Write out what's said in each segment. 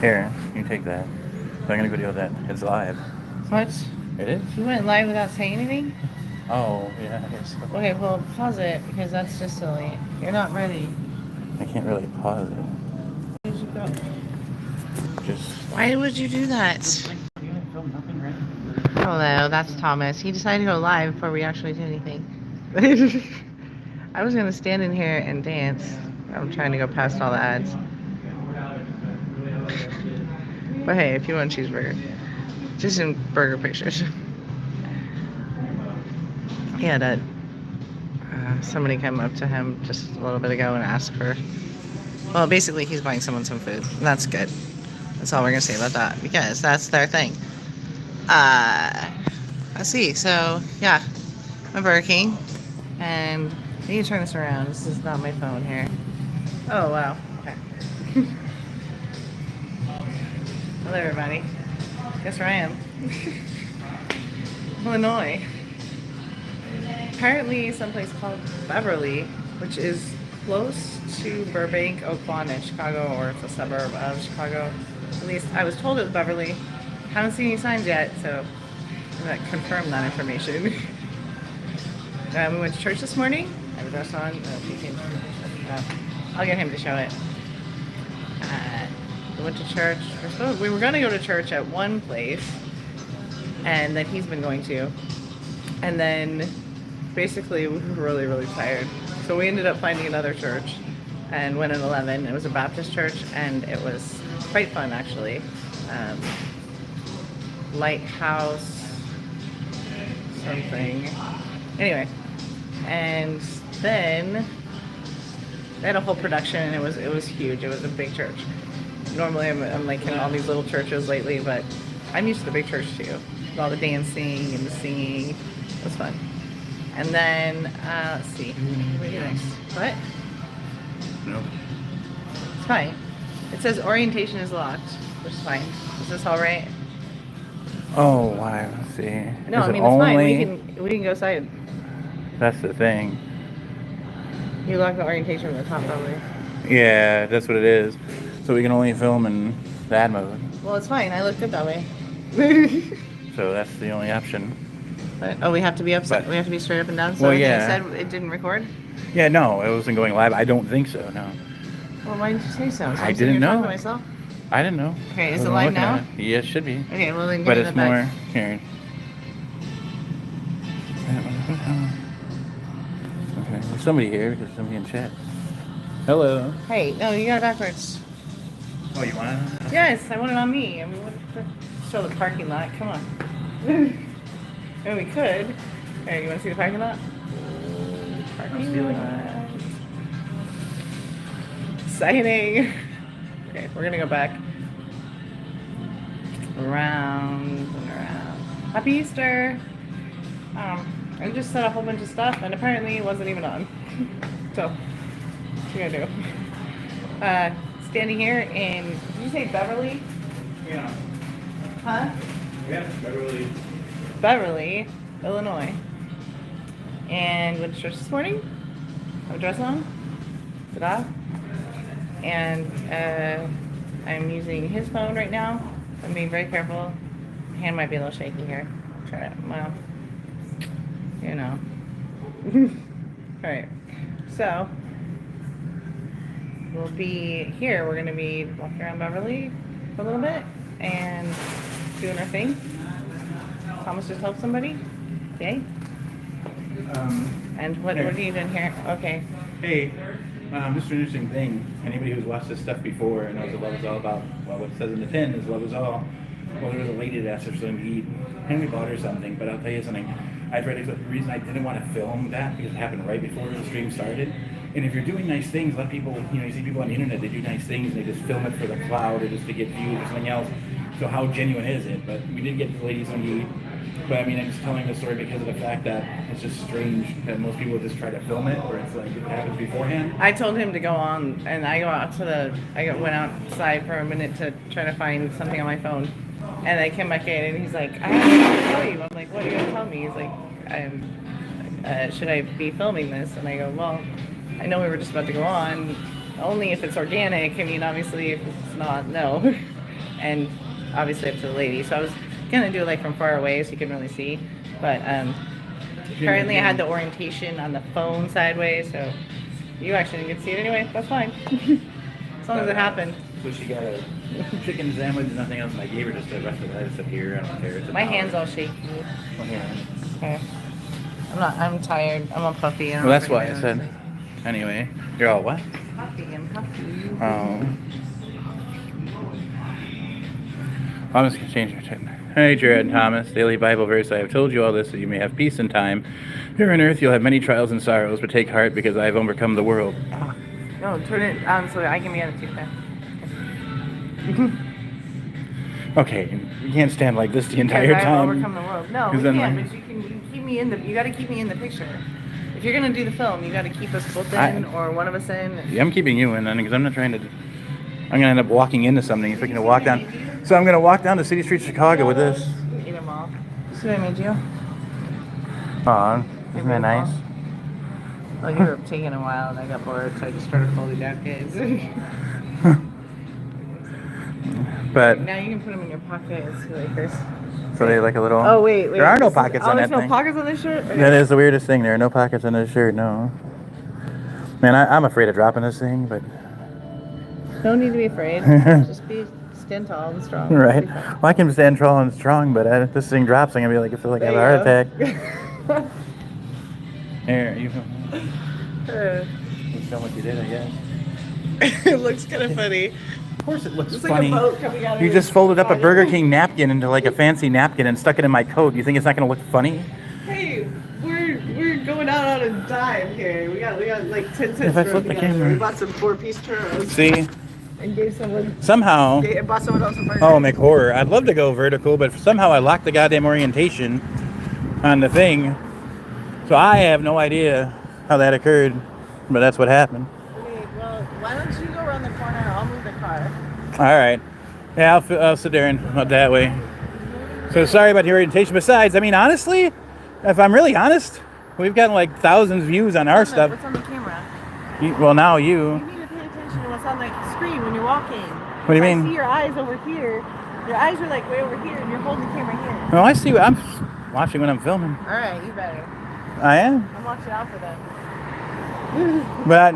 Here, you take that. I'm gonna video that. It's live. What? It is? You went live without saying anything? Oh, yeah, I guess so. Okay, well, pause it, because that's just silly. You're not ready. I can't really pause it. Where did you go? Just. Why would you do that? You didn't film nothing, right? Hello, that's Thomas. He decided to go live before we actually did anything. I was going to stand in here and dance. I'm trying to go past all the ads. But hey, if you want cheeseburger, just in burger pictures. He had a somebody come up to him just a little bit ago and ask for. Well, basically, he's buying someone some food. And that's good. That's all we're gonna say about that because that's their thing. Let's see. So yeah, I'm Burger King, and I need to turn this around. This is not my phone here. Oh wow. Okay. Hello, everybody. Guess where I am? Illinois. Apparently, someplace called Beverly, which is close to Burbank, Oakland, and Chicago, or it's a suburb of Chicago. At least I was told it was Beverly. Haven't seen any signs yet, so I'm gonna confirm that information. We went to church this morning. I have a dress on. I'll get him to show it. We went to church. We were going to go to church at one place, and that he's been going to. And then, basically, we were really, really tired. So we ended up finding another church and went at 11. It was a Baptist church, and it was quite fun, actually. Lighthouse something. Anyway, and then they had a whole production, and it was huge. It was a big church. Normally, I'm like in all these little churches lately, but I'm used to the big church too. With all the dancing and the singing. It was fun. And then, let's see. What are you doing? What? No. It's fine. It says orientation is locked, which is fine. Is this all right? Oh, why? Let's see. No, Is I it mean, it's fine. only... We can go outside. That's the thing. You lock the orientation from the top, probably. Yeah, that's what it is. So we can only film in that mode. Well, it's fine. I look good that way. So that's the only option. But, oh, we have to be upside. But, We have to be straight up and down. So well, everything yeah. you said it didn't record. Yeah, no, it wasn't going live. I don't think so, no. Well, why didn't you say so? I didn't know. To myself? I didn't know. Okay, is I it wasn't live looking now? at it. Yeah, it should be. Okay, well then give But me it's the back. more here. Okay, there's somebody here because somebody in chat. Hello. Hey, no, you got it backwards. Oh, you want it? Yes, I want it on me. I mean, show the parking lot. Come on. And we could. Hey, you want to see the parking lot? Parking lot. Exciting. Okay, we're gonna go back. Around and around. Happy Easter. I just said a whole bunch of stuff, and apparently it wasn't even on. So, what you gonna do? Standing here in, did you say Beverly? Yeah. Huh? Yeah, Beverly. Beverly, Illinois. And went to church this morning. Have a dress on. Ta-da. And I'm using his phone right now. I'm being very careful. My hand might be a little shaky here. Try to, well, you know. Alright. So, we'll be here. We're going to be walking around Beverly for a little bit and doing our thing. Thomas just helped somebody. Okay. And what are you doing here? Okay. Hey, just an interesting thing. Anybody who's watched this stuff before and knows what love is all about, well, what it says in the tin is love is all. Well, there was a lady that asked her something to eat. Henry bought her something, but I'll tell you something. I've read the reason I didn't want to film that because it happened right before the stream started. And if you're doing nice things, let people, you see people on the internet, they do nice things and they just film it for the cloud or just to get views or something else. So how genuine is it? But we did get the lady something to eat. But I mean, I'm just telling the story because of the fact that it's just strange that most people just try to film it, or it's like it happens beforehand. I told him to go on, and I went outside for a minute to try to find something on my phone, and I came back in, and he's like, I have something to tell you. I'm like, what are you gonna tell me? He's like, should I be filming this? And I go, well, I know we were just about to go on, only if it's organic. I mean, obviously, if it's not, no. and obviously up to the lady. So I was gonna do it like from far away so you couldn't really see, but apparently I had the orientation on the phone sideways, so you actually didn't get to see it anyway. That's fine, as long as it happened. So she got a chicken sandwich and nothing else, and I gave her just the rest of it. I just said, here, I don't care. It's My hand's all shaky. Okay. I'm tired. I'm all puffy. Well, that's why I said. Anyway, you're all what? Puffy and puffy. Oh. I'm just going to change your tune. Hey, Jared Thomas, daily Bible verse. I have told you all this that you may have peace in time. Here on earth you'll have many trials and sorrows, but take heart because I have overcome the world. No, turn it on so I can be on it too. Okay, you can't stand like this the entire Because I have time. overcome the world. No, we can't, but you keep me in the, you got to keep me in the picture. If you're going to do the film, you got to keep us both in or one of us in. Yeah, I'm keeping you in then because I'm not trying to. I'm gonna end up walking into something. If we're gonna walk down, so I'm gonna walk down the city streets of Chicago with this. Eat them all. See what I made you? Aw, isn't that nice? Well, you were taking a while and I got bored, so I just started folding down kids. But now you can put them in your pockets, like this. So they like a little. Oh wait. There are no pockets on that there's thing. no pockets on this shirt. Okay. That is the weirdest thing. There are no pockets on this shirt. No. Man, I'm afraid of dropping this thing, but. No need to be afraid. Just stand tall and strong. Right. Well, I can stand tall and strong, but if this thing drops, I'm gonna be like, I feel like I have a heart attack. Here, you show what you did, I guess. It looks kind of funny. Of course, it looks It's funny. like a boat coming out of You just folded up a Burger King napkin into like a fancy napkin and stuck it in my coat. You think it's not gonna look funny? Hey, we're going out on a dime here. We got like 10 cents. If I flip the camera. We bought some 4-piece churros. See. And gave someone. Somehow. Bought someone else a burger. Oh, McHorror. I'd love to go vertical, but somehow I locked the goddamn orientation on the thing. So I have no idea how that occurred, but that's what happened. Okay, well, why don't you go around the corner? I'll move the car. All right. Yeah, I'll sit there and out that way. So sorry about the orientation. Besides, I mean, honestly, if I'm really honest, we've gotten like thousands of views on our stuff. What's on the camera? Well, now you. You need to pay attention to what's on the screen when you're walking. What do you mean? I see your eyes over here. Your eyes are like way over here, and you're holding the camera here. No, I see. I'm watching when I'm filming. All right, you better. I am. I'm watching out for them. But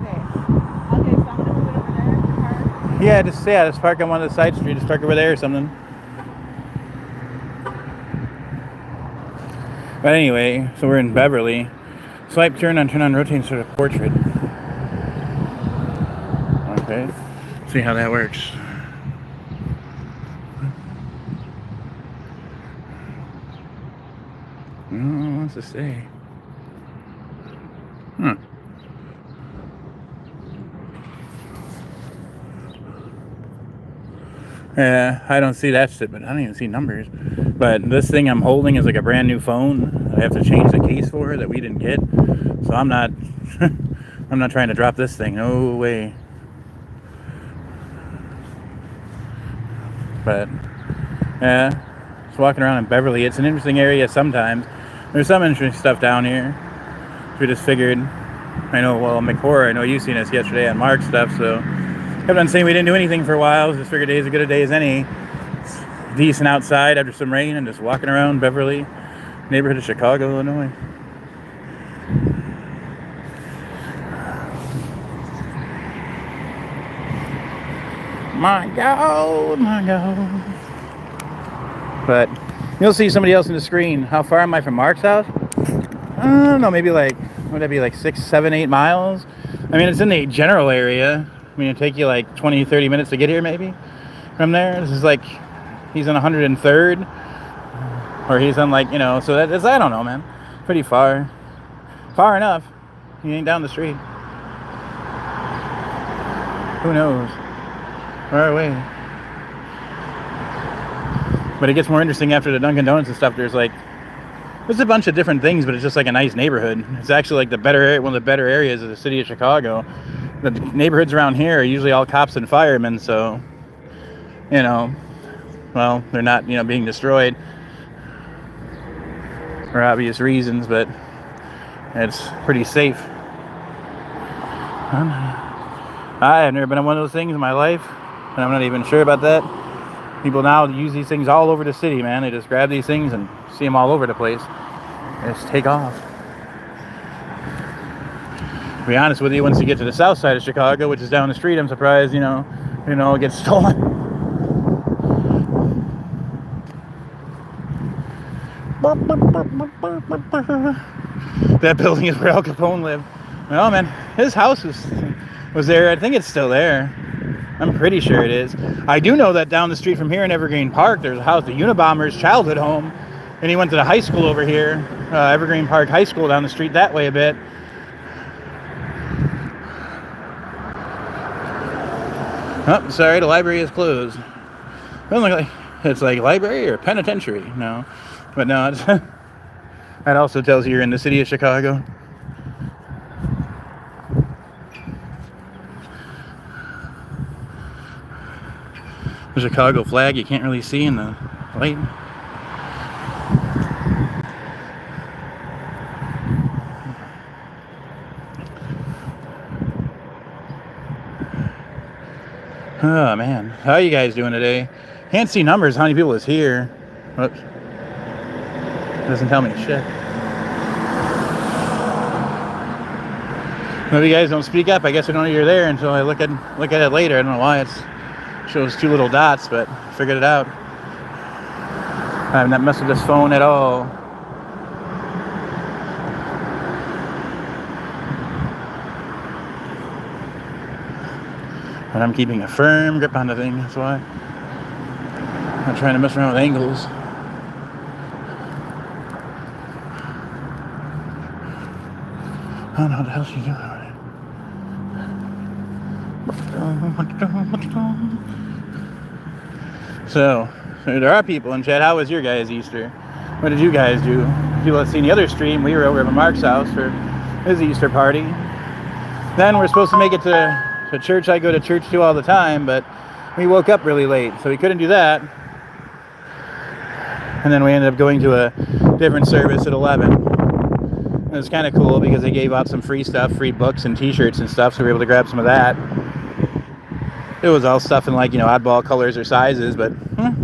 Okay. Okay, so I'm gonna move it over there. Park. yeah, just park on one of the side streets. Just park over there or something. But anyway, so we're in Beverly. Swipe, turn on, rotate, sort of portrait. Okay. See how that works. Oh, what's it say? Yeah, I don't see that shit, but I don't even see numbers. But this thing I'm holding is like a brand new phone. I have to change the case for that we didn't get. So I'm not I'm not trying to drop this thing. No way. But yeah, just walking around in Beverly. It's an interesting area sometimes. There's some interesting stuff down here. So we just figured, I know, well, McHorror, I know you've seen us yesterday on Mark's stuff, so kept on saying we didn't do anything for a while. Just figured today's as good a day as any. It's decent outside after some rain and just walking around Beverly, neighborhood of Chicago, Illinois. My God. But you'll see somebody else in the screen. How far am I from Mark's house? I don't know, maybe like, would that be like 6, 7, 8 miles? I mean, it's in the general area. I mean, it'd take you like 20, 30 minutes to get here maybe from there. This is like, he's on 103rd. Or he's on like, you know, so that is, I don't know, man. Pretty far. Far enough. He ain't down the street. Who knows? Far away. But it gets more interesting after the Dunkin' Donuts and stuff. There's a bunch of different things, but it's just like a nice neighborhood. It's actually like one of the better areas of the city of Chicago. The neighborhoods around here are usually all cops and firemen, so, you know, well, they're not, you know, being destroyed for obvious reasons, but it's pretty safe. I have never been on one of those things in my life. And I'm not even sure about that. People now use these things all over the city, man. They just grab these things and see them all over the place. They just take off. To be honest with you, once you get to the south side of Chicago, which is down the street, I'm surprised, it gets stolen. That building is where Al Capone lived. Oh man, his house was there. I think it's still there. I'm pretty sure it is. I do know that down the street from here in Evergreen Park, there's a house, the Unabomber's childhood home, and he went to the high school over here, Evergreen Park High School, down the street that way a bit. Oh, sorry, the library is closed. Doesn't look like it's like library or penitentiary. No, but no, it's that also tells you you're in the city of Chicago. The Chicago flag you can't really see in the light. Oh man, how are you guys doing today? Can't see numbers, how many people is here. Whoops. Doesn't tell me shit. If you guys don't speak up, I guess I don't know you're there until I look at it later. I don't know why it shows 2 little dots, but I figured it out. I have not messed with this phone at all. But I'm keeping a firm grip on the thing, that's why. I'm not trying to mess around with angles. I don't know what the hell she's doing. So there are people in chat. How was your guys' Easter? What did you guys do? People that seen the other stream, we were over at Mark's house for his Easter party. Then we're supposed to make it to church. I go to church too all the time, but we woke up really late, so we couldn't do that. And then we ended up going to a different service at 11. It was kind of cool because they gave out some free stuff, free books and t-shirts and stuff, so we were able to grab some of that. It was all stuff in like, oddball colors or sizes, but a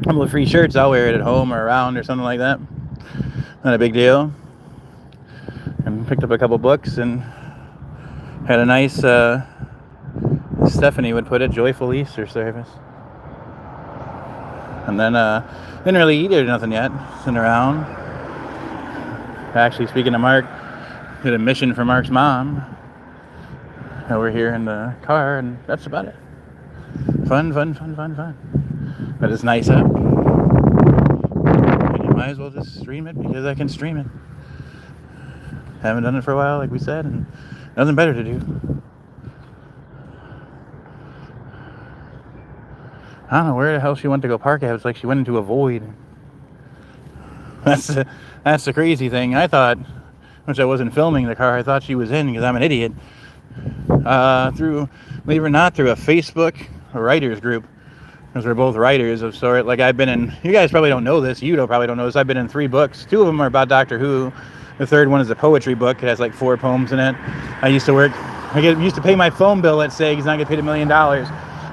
couple of free shirts, I'll wear it at home or around or something like that. Not a big deal. And picked up a couple books and had a nice, Stephanie would put it, joyful Easter service. And then, didn't really eat or nothing yet, sitting around. Actually, speaking of Mark, did a mission for Mark's mom over here in the car, and that's about it. Fun. But it's nice out. And you might as well just stream it because I can stream it. Haven't done it for a while, like we said, and nothing better to do. I don't know where the hell she went to go park at. It's like she went into a void. That's the crazy thing. I thought, which I wasn't filming the car, I thought she was in because I'm an idiot. Through, believe it or not, through a Facebook writers group, because we're both writers of sort. Like I've been in, you guys probably don't know this, probably don't know this, I've been in 3 books. 2 of them are about Doctor Who. The 3rd one is a poetry book. It has like 4 poems in it. I used to pay my phone bill at SIG, and I get paid $1 million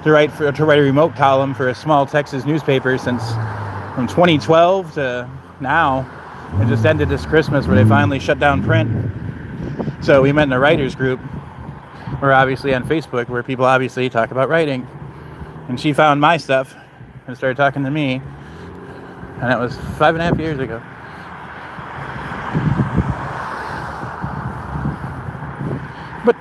to write a remote column for a small Texas newspaper since from 2012 to now. It just ended this Christmas where they finally shut down print. So we met in a writers group. We're obviously on Facebook where people obviously talk about writing. And she found my stuff and started talking to me. And that was 5.5 years ago. But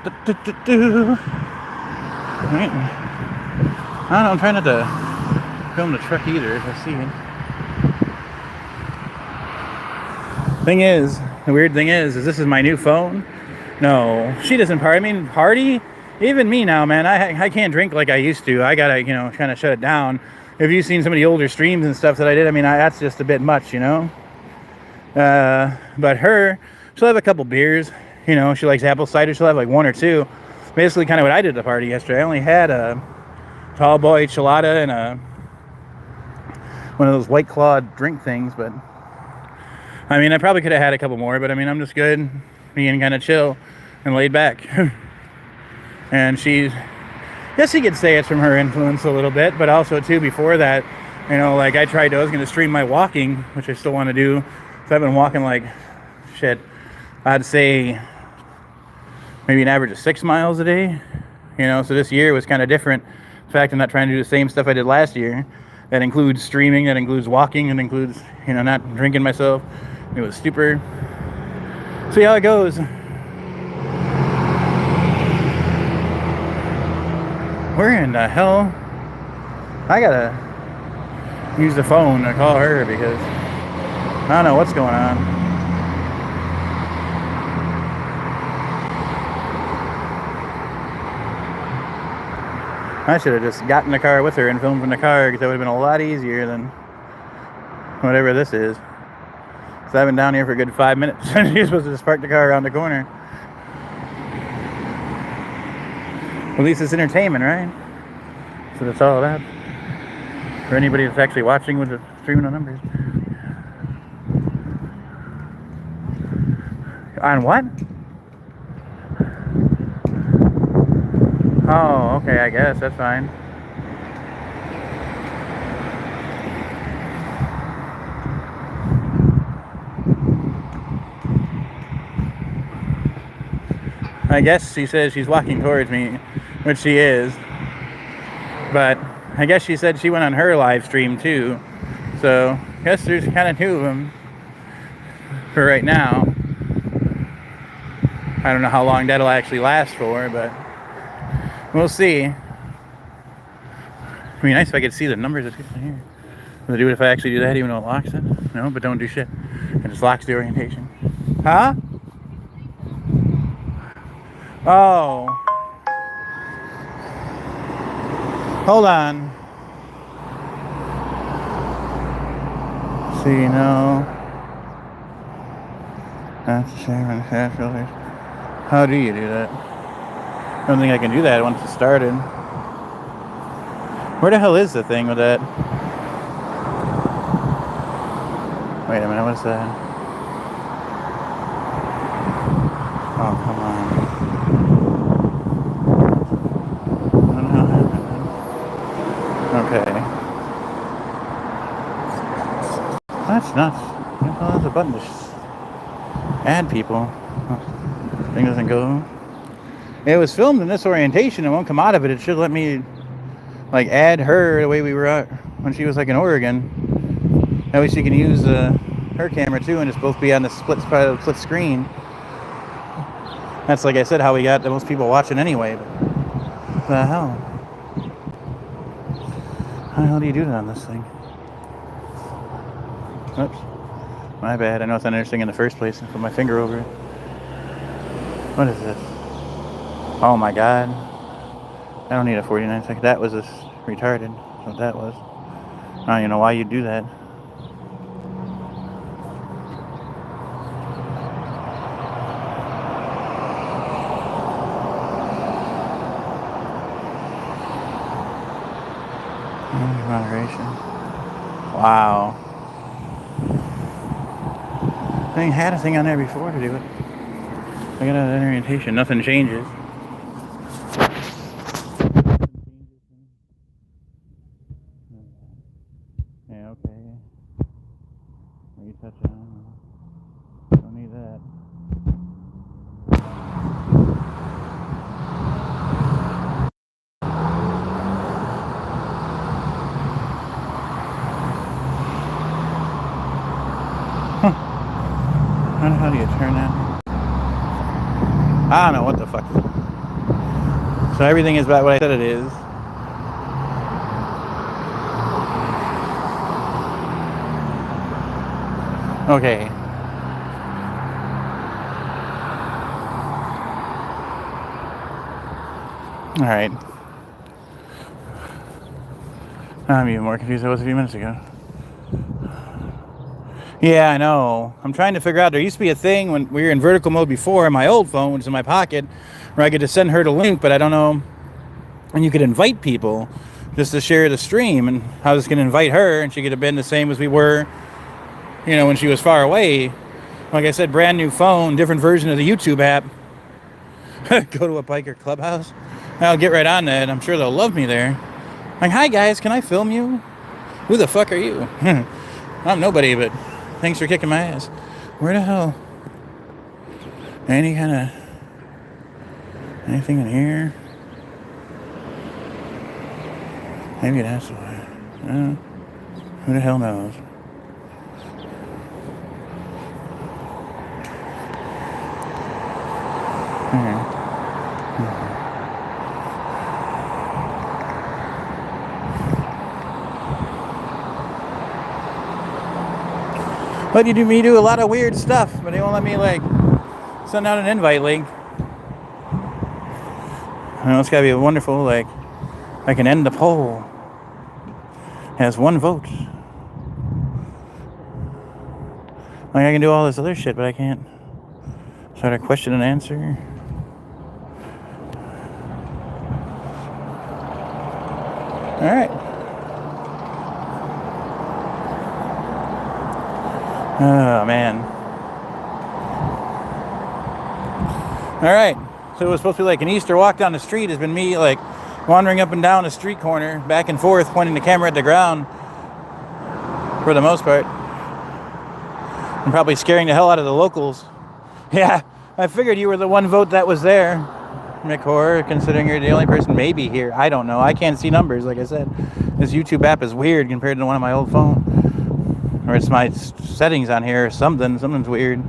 I don't know, I'm trying not to film the truck either if I see it. The weird thing is this is my new phone. No, she doesn't party. I mean, party? Even me now, man, I can't drink like I used to. I gotta, kind of shut it down. If you've seen some of the older streams and stuff that I did, I mean, that's just a bit much, But she'll have a couple beers. She likes apple cider. She'll have like 1 or 2. Basically kind of what I did at the party yesterday. I only had a tall boy chilada and one of those White Claw drink things, but I mean, I probably could have had a couple more, but I mean, I'm just good being kind of chill and laid back. And she's guess you could say it's from her influence a little bit, but also too before that, you know, like I was going to stream my walking, which I still want to do. So I've been walking like shit. I'd say maybe an average of 6 miles a day. You know, so this year was kind of different. In fact, I'm not trying to do the same stuff I did last year. That includes streaming, that includes walking, that includes, you know, not drinking myself. It was super. See how it goes. Where in the hell? I gotta use the phone to call her because I don't know what's going on. I should have just got in the car with her and filmed from the car because that would have been a lot easier than whatever this is. So I've been down here for a good 5 minutes. You're supposed to just park the car around the corner. At least it's entertainment, right? So that's all that. For anybody that's actually watching with the streaming on numbers. On what? Oh, okay, I guess. That's fine. I guess she says she's walking towards me, which she is. But I guess she said she went on her live stream too. So I guess there's kind of 2 of them for right now. I don't know how long that'll actually last for, but we'll see. It'd be nice if I could see the numbers of people here. Will it do it if I actually do that even though it locks it? No, but don't do shit. It just locks the orientation. Huh? Oh. Hold on. See, no. That's the same in half filters. How do you do that? I don't think I can do that once it's started. Where the hell is the thing with that? Wait a minute, what's that? Oh, come on. Okay. That's nuts. Oh, there's a button to add people. Thing doesn't go. It was filmed in this orientation. It won't come out of it. It should let me like add her the way we were at when she was like in Oregon. That way she can use her camera too and just both be on the split screen. That's like I said how we got the most people watching anyway. But what the hell? How the hell do you do that on this thing? Oops. My bad. I know it's not interesting in the first place. I put my finger over it. What is this? Oh my god. I don't need a 49 second. That was just retarded. That's what that was. I don't even know why you'd do that. Moderation. Wow. I had a thing on there before to do it. I got an orientation. Nothing changes. Yeah, okay. Retouch it on. Don't need that. How do you turn that? I don't know what the fuck. So everything is about what I said it is. Okay. Alright. I'm even more confused than I was a few minutes ago. Yeah, I know. I'm trying to figure out. There used to be a thing when we were in vertical mode before on my old phone, which is in my pocket, where I could just send her the link, but I don't know. And you could invite people just to share the stream, and I was going to invite her, and she could have been the same as we were, you know, when she was far away. Like I said, brand new phone, different version of the YouTube app. Go to a biker clubhouse. I'll get right on that. I'm sure they'll love me there. Like, hi guys, can I film you? Who the fuck are you? I'm nobody, but thanks for kicking my ass. Where the hell? Any kind of anything in here? Maybe that's why. Who the hell knows? But you do a lot of weird stuff, but they won't let me like send out an invite link. It's gotta be a wonderful, like, I can end the poll. Has 1 vote. Like, I can do all this other shit, but I can't start a question and answer. Alright. Oh, man. Alright. So it was supposed to be like an Easter walk down the street. Has been me, like, wandering up and down a street corner, back and forth, pointing the camera at the ground. For the most part. And probably scaring the hell out of the locals. Yeah, I figured you were the 1 vote that was there, McCor, considering you're the only person maybe here. I don't know. I can't see numbers, like I said. This YouTube app is weird compared to one on my old phone. Or it's my settings on here or something. Something's weird.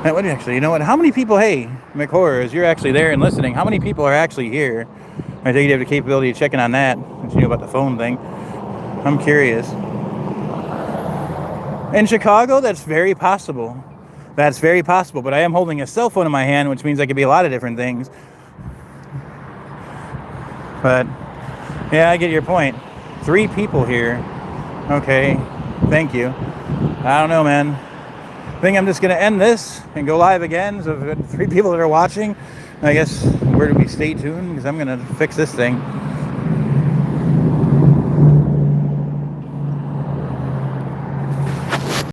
Now, what actually, you know what? How many people, hey, McHorror, as you're actually there and listening, how many people are actually here? I think you have the capability of checking on that, since you knew about the phone thing. I'm curious. In Chicago, that's very possible. That's very possible, but I am holding a cell phone in my hand, which means I could be a lot of different things. But, yeah, I get your point. 3 people here. Okay, thank you. I don't know, man. I think I'm just going to end this and go live again. So if 3 people that are watching, I guess, where do we stay tuned? Because I'm going to fix this thing.